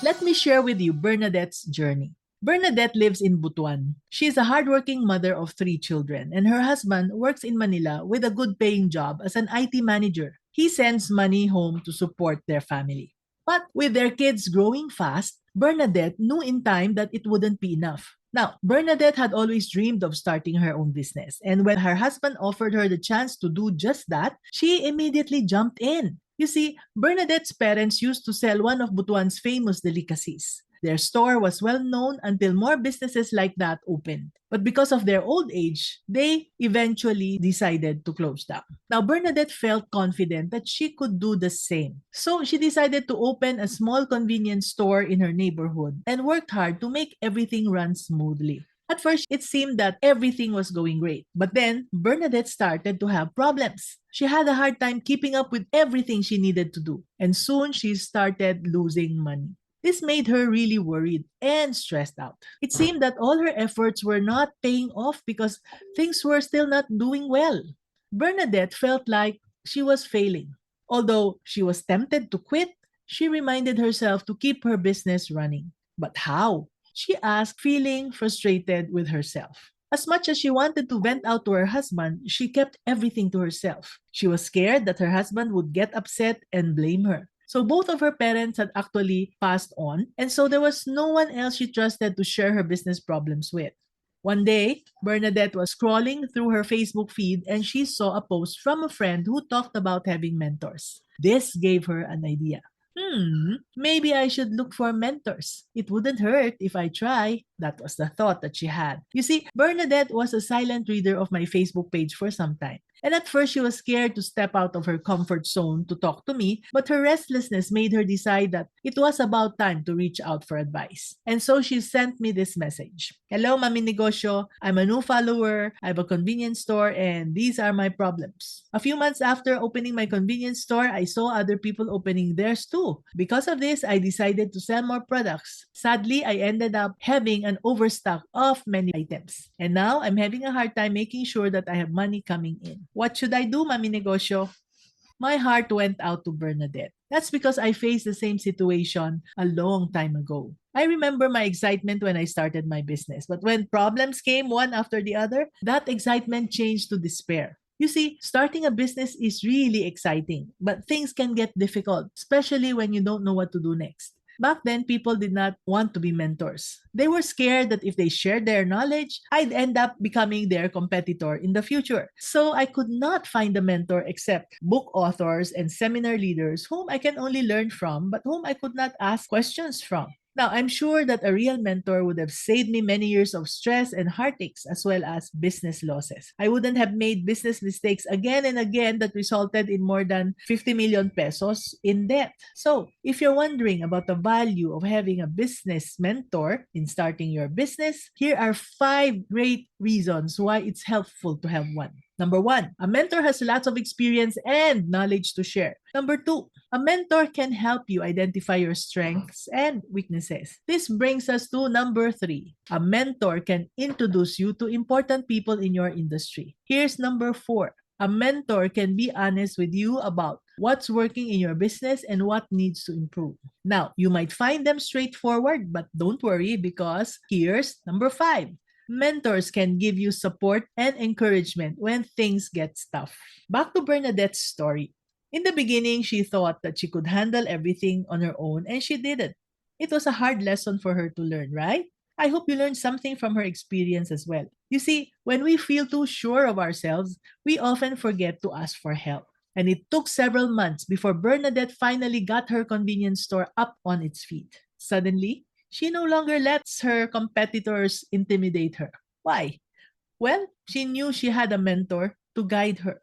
Let me share with you Bernadette's journey. Bernadette lives in Butuan. She is a hardworking mother of 3 children, and her husband works in Manila with a good paying job as an IT manager. He sends money home to support their family. But with their kids growing fast, Bernadette knew in time that it wouldn't be enough. Now, Bernadette had always dreamed of starting her own business, and when her husband offered her the chance to do just that, she immediately jumped in. You see, Bernadette's parents used to sell one of Butuan's famous delicacies. Their store was well known until more businesses like that opened. But because of their old age, they eventually decided to close down. Now, Bernadette felt confident that she could do the same. So she decided to open a small convenience store in her neighborhood and worked hard to make everything run smoothly. At first, it seemed that everything was going great. But then, Bernadette started to have problems. She had a hard time keeping up with everything she needed to do. And soon, she started losing money. This made her really worried and stressed out. It seemed that all her efforts were not paying off because things were still not doing well. Bernadette felt like she was failing. Although she was tempted to quit, she reminded herself to keep her business running. But how? She asked, feeling frustrated with herself. As much as she wanted to vent out to her husband, she kept everything to herself. She was scared that her husband would get upset and blame her. So both of her parents had actually passed on, and so there was no one else she trusted to share her business problems with. One day, Bernadette was scrolling through her Facebook feed and she saw a post from a friend who talked about having mentors. This gave her an idea. Maybe I should look for mentors. It wouldn't hurt if I try. That was the thought that she had. You see, Bernadette was a silent reader of my Facebook page for some time. And at first, she was scared to step out of her comfort zone to talk to me, but her restlessness made her decide that it was about time to reach out for advice. And so she sent me this message. Hello, Mami Negosyo. I'm a new follower. I have a convenience store, and these are my problems. A few months after opening my convenience store, I saw other people opening theirs too. Because of this, I decided to sell more products. Sadly, I ended up having an overstock of many items. And now, I'm having a hard time making sure that I have money coming in. What should I do, Mami Negosyo? My heart went out to Bernadette. That's because I faced the same situation a long time ago. I remember my excitement when I started my business, but when problems came one after the other, that excitement changed to despair. You see, starting a business is really exciting, but things can get difficult, especially when you don't know what to do next. Back then, people did not want to be mentors. They were scared that if they shared their knowledge, I'd end up becoming their competitor in the future. So I could not find a mentor except book authors and seminar leaders whom I can only learn from, but whom I could not ask questions from. Now, I'm sure that a real mentor would have saved me many years of stress and heartaches as well as business losses. I wouldn't have made business mistakes again and again that resulted in more than 50 million pesos in debt. So, if you're wondering about the value of having a business mentor in starting your business, here are 5 great reasons why it's helpful to have one. Number 1, a mentor has lots of experience and knowledge to share. Number 2, a mentor can help you identify your strengths and weaknesses. This brings us to number 3. A mentor can introduce you to important people in your industry. Here's number 4. A mentor can be honest with you about what's working in your business and what needs to improve. Now, you might find them straightforward, but don't worry because here's number 5. Mentors can give you support and encouragement when things get tough. Back to Bernadette's story. In the beginning, she thought that she could handle everything on her own, and she didn't. It was a hard lesson for her to learn, right? I hope you learned something from her experience as well. You see, when we feel too sure of ourselves, we often forget to ask for help. And it took several months before Bernadette finally got her convenience store up on its feet. Suddenly, she no longer lets her competitors intimidate her. Why? Well, she knew she had a mentor to guide her.